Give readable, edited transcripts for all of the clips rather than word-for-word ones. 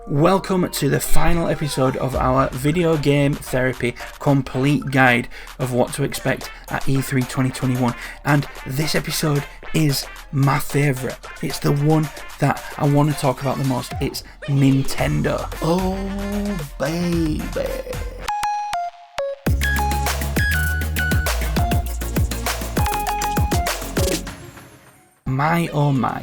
Welcome to the final episode of our video game therapy complete guide of what to expect at E3 2021, and this episode is my favourite. It's the one that I want to talk about the most. It's Nintendo. Oh baby. My oh my.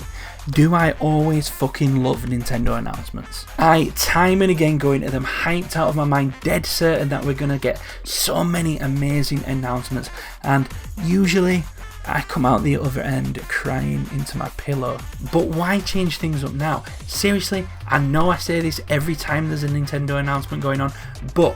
Do I always fucking love Nintendo announcements? I time and again go into them hyped out of my mind, dead certain that we're gonna get so many amazing announcements, and usually I come out the other end crying into my pillow. But why change things up now? Seriously, I know I say this every time there's a Nintendo announcement going on, but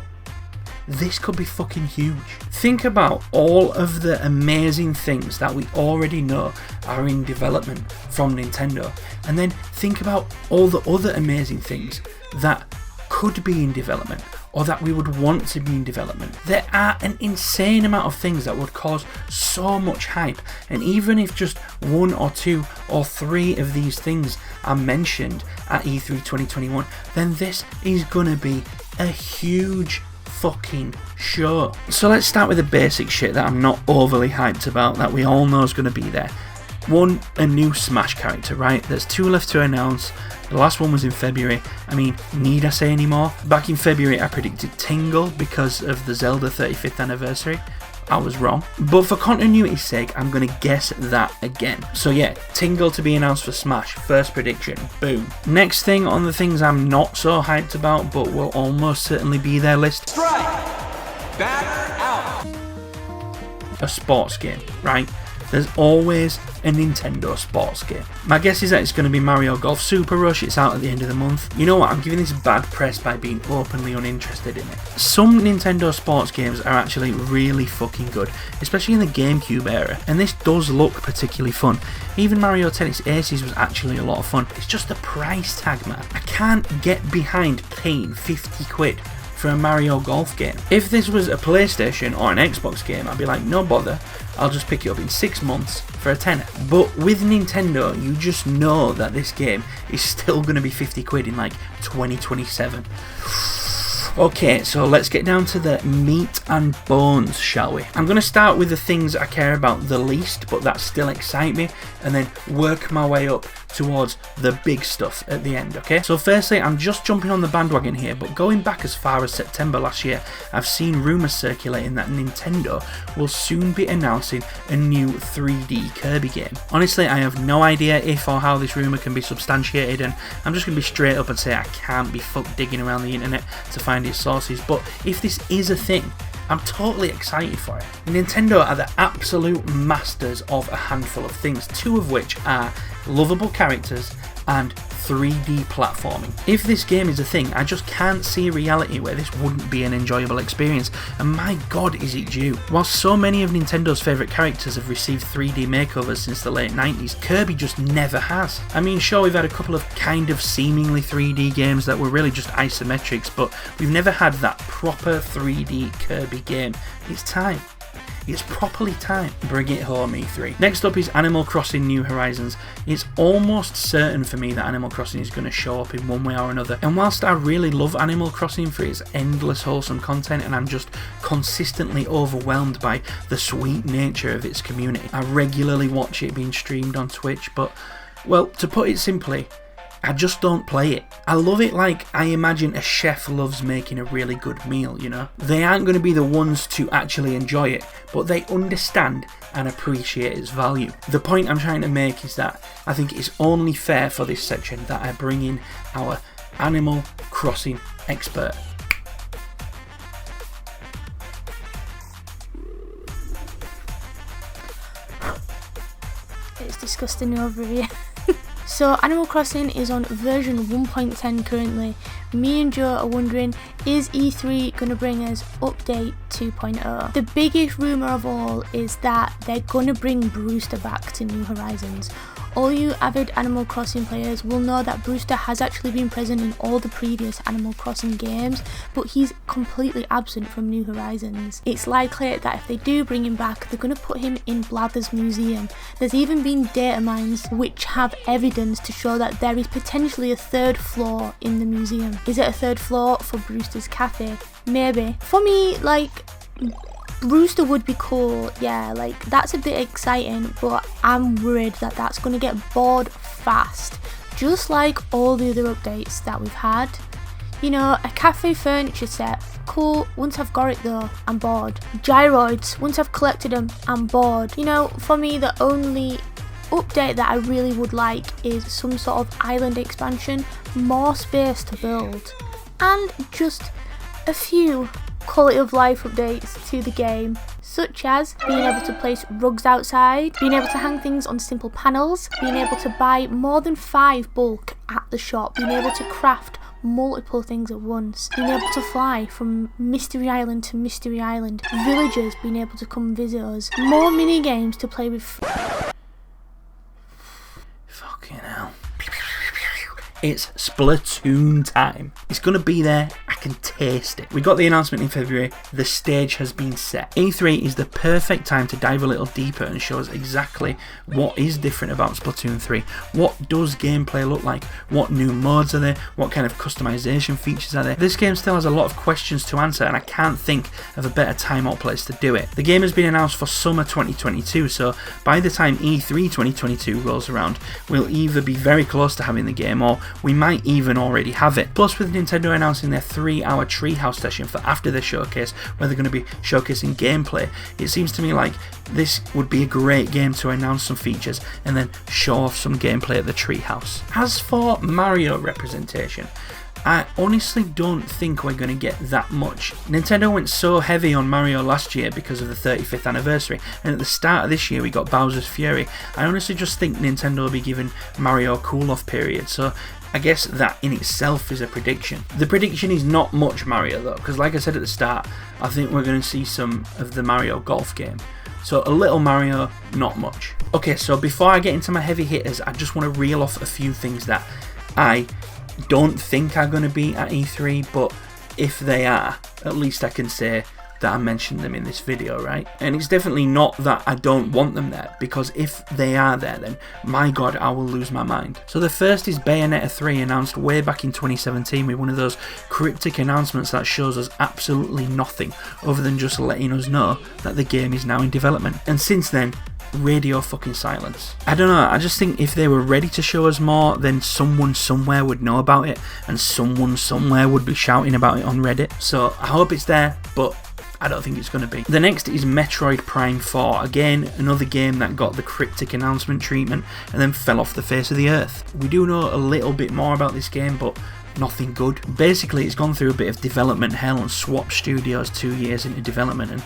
this could be fucking huge. Think about all of the amazing things that we already know are in development from Nintendo, and then think about all the other amazing things that could be in development or that we would want to be in development. There are an insane amount of things that would cause so much hype, and even if just one or two or three of these things are mentioned at E3 2021, then this is gonna be a huge fucking show. So let's start with the basic shit that I'm not overly hyped about, that we all know is going to be there. One, a new Smash character, right? There's two left to announce. The last one was in February. I mean, need I say any more? Back in February I predicted Tingle because of the Zelda 35th anniversary. I was wrong. But for continuity's sake, I'm going to guess that again. So yeah, Tingle to be announced for Smash. First prediction. Boom. Next thing on the things I'm not so hyped about, but will almost certainly be their list. Strike! Batter out! A sports game, right? There's always a Nintendo sports game. My guess is that it's going to be Mario Golf Super Rush. It's out at the end of the month. You know what? I'm giving this bad press by being openly uninterested in it. Some Nintendo sports games are actually really fucking good, especially in the GameCube era, and this does look particularly fun. Even Mario Tennis Aces was actually a lot of fun. It's just the price tag, man. I can't get behind paying 50 quid for a Mario Golf game. If this was a PlayStation or an Xbox game, I'd be like, no bother, I'll just pick it up in 6 months for a tenner. But with Nintendo, you just know that this game is still going to be 50 quid in like 2027. Okay, so let's get down to the meat and bones, shall we? I'm going to start with the things I care about the least, but that still excite me, and then work my way up towards the big stuff at the end, okay? So firstly, I'm just jumping on the bandwagon here, but going back as far as September last year, I've seen rumours circulating that Nintendo will soon be announcing a new 3D Kirby game. Honestly, I have no idea if or how this rumour can be substantiated, and I'm just going to be straight up and say I can't be fucked digging around the internet to find its sources, but if this is a thing, I'm totally excited for it. Nintendo are the absolute masters of a handful of things, two of which are lovable characters and 3D platforming. If this game is a thing, I just can't see a reality where this wouldn't be an enjoyable experience, and my god is it due. While so many of Nintendo's favourite characters have received 3D makeovers since the late 90s, Kirby just never has. I mean, sure, we've had a couple of kind of seemingly 3D games that were really just isometrics, but we've never had that proper 3D Kirby game. It's time. It's properly time. Bring it home, E3. Next up is Animal Crossing New Horizons. It's almost certain for me that Animal Crossing is going to show up in one way or another. And whilst I really love Animal Crossing for its endless wholesome content, and I'm just consistently overwhelmed by the sweet nature of its community, I regularly watch it being streamed on Twitch, but, well, to put it simply, I just don't play it. I love it like I imagine a chef loves making a really good meal, you know? They aren't going to be the ones to actually enjoy it, but they understand and appreciate its value. The point I'm trying to make is that I think it's only fair for this section that I bring in our Animal Crossing expert. It's disgusting over here. So Animal Crossing is on version 1.10 currently. Me and Joe are wondering, is E3 going to bring us update 2.0? The biggest rumour of all is that they're going to bring Brewster back to New Horizons. All you avid Animal Crossing players will know that Brewster has actually been present in all the previous Animal Crossing games, but he's completely absent from New Horizons. It's likely that if they do bring him back, they're going to put him in Blather's museum. There's even been data mines which have evidence to show that there is potentially a third floor in the museum. Is it a third floor for Brewster's Cafe? Maybe. For me, like, Brewster would be cool, yeah, like that's a bit exciting, but I'm worried that that's going to get bored fast, just like all the other updates that we've had. You know, a cafe furniture set, cool, once I've got it though, I'm bored. Gyroids, once I've collected them, I'm bored. You know, for me the only update that I really would like is some sort of island expansion, more space to build, and just a few quality of life updates to the game, such as being able to place rugs outside, being able to hang things on simple panels, being able to buy more than 5 bulk at the shop, being able to craft multiple things at once, being able to fly from Mystery Island to Mystery Island, villagers being able to come visit us, more mini games to play with. Fucking hell. It's Splatoon time. It's going to be there. I can taste it. We got the announcement in February. The stage has been set. E3 is the perfect time to dive a little deeper and show us exactly what is different about Splatoon 3. What does gameplay look like? What new modes are there? What kind of customization features are there? This game still has a lot of questions to answer, and I can't think of a better time or place to do it. The game has been announced for summer 2022, so by the time E3 2022 rolls around, we'll either be very close to having the game, or we might even already have it. Plus, with Nintendo announcing their 3-hour Treehouse session for after their showcase, where they're going to be showcasing gameplay, it seems to me like this would be a great game to announce some features and then show off some gameplay at the Treehouse. As for Mario representation, I honestly don't think we're going to get that much. Nintendo went so heavy on Mario last year because of the 35th anniversary, and at the start of this year we got Bowser's Fury. I honestly just think Nintendo will be giving Mario a cool-off period, so I guess that in itself is a prediction. The prediction is not much Mario though, because like I said at the start, I think we're going to see some of the Mario Golf game. So a little Mario, not much. Okay, so before I get into my heavy hitters, I just want to reel off a few things that I don't think are going to be at E3, but if they are, at least I can say that I mentioned them in this video, right? And it's definitely not that I don't want them there, because if they are there, then my god, I will lose my mind. So the first is Bayonetta 3, announced way back in 2017 with one of those cryptic announcements that shows us absolutely nothing other than just letting us know that the game is now in development. And since then, radio fucking silence. I don't know, I just think if they were ready to show us more, then someone somewhere would know about it, and someone somewhere would be shouting about it on Reddit. So I hope it's there, but I don't think it's going to be. The next is Metroid Prime 4. Again, another game that got the cryptic announcement treatment and then fell off the face of the earth. We do know a little bit more about this game, but nothing good. Basically, it's gone through a bit of development hell and swapped studios 2 years into development, and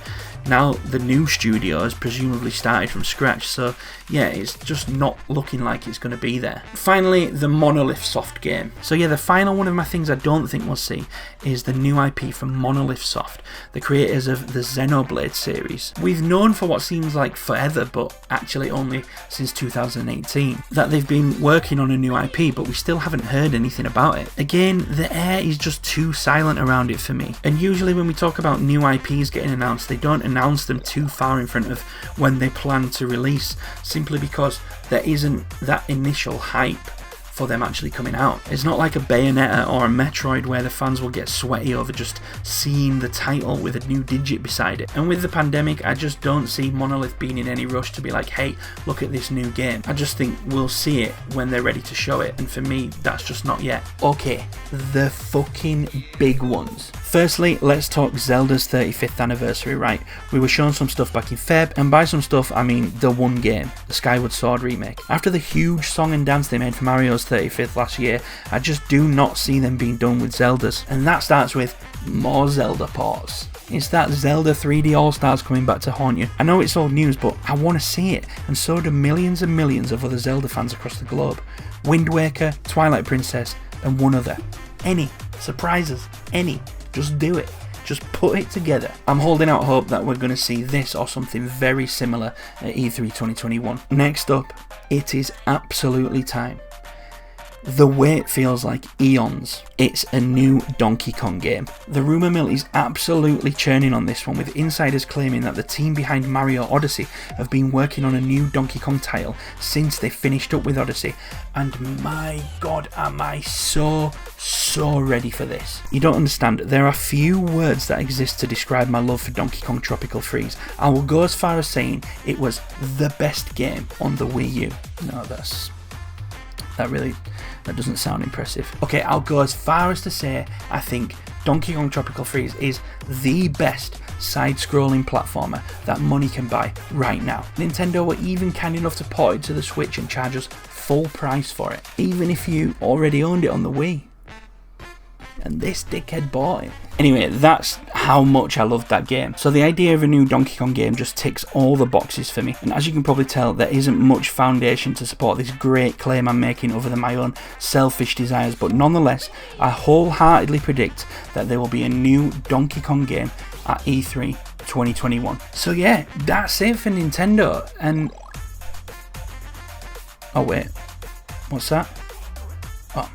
now the new studio has presumably started from scratch, so yeah, it's just not looking like it's going to be there. Finally, the Monolith Soft game. So yeah, the final one of my things I don't think we'll see is the new IP from Monolith Soft, the creators of the Xenoblade series. We've known for what seems like forever, but actually only since 2018, that they've been working on a new IP, but we still haven't heard anything about it. Again, the air is just too silent around it for me, and usually when we talk about new IPs getting announced, they don't announce them too far in front of when they plan to release, simply because there isn't that initial hype for them actually coming out. It's not like a Bayonetta or a Metroid where the fans will get sweaty over just seeing the title with a new digit beside it. And with the pandemic, I just don't see Monolith being in any rush to be like, hey, look at this new game. I just think we'll see it when they're ready to show it, and for me, that's just not yet. Okay, the fucking big ones. Firstly, let's talk Zelda's 35th anniversary, right? We were shown some stuff back in Feb, and by some stuff, I mean the one game, the Skyward Sword remake. After the huge song and dance they made for Mario's 35th last year, I just do not see them being done with Zelda's. And that starts with more Zelda ports. It's that Zelda 3D All-Stars coming back to haunt you. I know it's old news, but I want to see it, and so do millions and millions of other Zelda fans across the globe. Wind Waker, Twilight Princess, and one other. Any. Surprises. Any. Just do it. Just put it together. I'm holding out hope that we're going to see this or something very similar at E3 2021. Next up, it is absolutely time. The wait feels like eons. It's a new Donkey Kong game. The rumour mill is absolutely churning on this one, with insiders claiming that the team behind Mario Odyssey have been working on a new Donkey Kong title since they finished up with Odyssey, and my god am I so ready for this. You don't understand, there are few words that exist to describe my love for Donkey Kong Tropical Freeze. I will go as far as saying it was the best game on the Wii U. No, that doesn't sound impressive. Okay, I'll go as far as to say I think Donkey Kong Tropical Freeze is the best side-scrolling platformer that money can buy right now. Nintendo were even kind enough to port it to the Switch and charge us full price for it, even if you already owned it on the Wii. And this dickhead bought it. Anyway, that's how much I loved that game. So the idea of a new Donkey Kong game just ticks all the boxes for me. And as you can probably tell, there isn't much foundation to support this great claim I'm making other than my own selfish desires. But nonetheless, I wholeheartedly predict that there will be a new Donkey Kong game at E3 2021. So yeah, that's it for Nintendo. And... oh wait, what's that? Oh.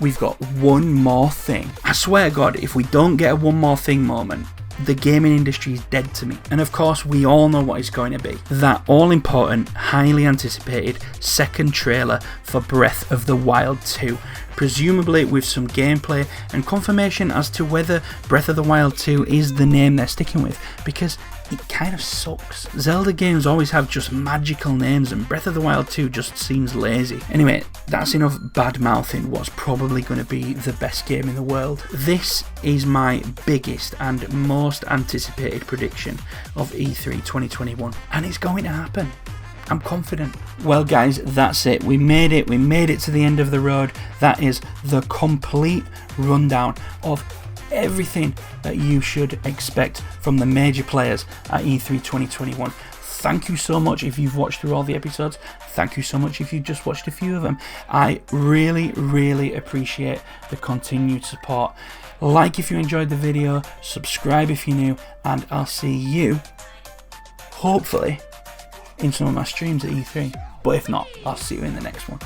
We've got one more thing. I swear to God, if we don't get a one more thing moment, the gaming industry is dead to me. And of course, we all know what it's going to be. That all-important, highly anticipated second trailer for Breath of the Wild 2. Presumably with some gameplay and confirmation as to whether Breath of the Wild 2 is the name they're sticking with, because it kind of sucks. Zelda games always have just magical names, and Breath of the Wild 2 just seems lazy. Anyway, that's enough bad-mouthing what's probably going to be the best game in the world. This is my biggest and most anticipated prediction of E3 2021, and it's going to happen. I'm confident. Well guys, that's it. We made it to the end of the road. That is the complete rundown of everything that you should expect from the major players at E3 2021. Thank you so much if you've watched through all the episodes. Thank you so much if you've just watched a few of them. I really appreciate the continued support. Like if you enjoyed the video, subscribe if you're new, and I'll see you, hopefully, in some of my streams at E3. But if not, I'll see you in the next one.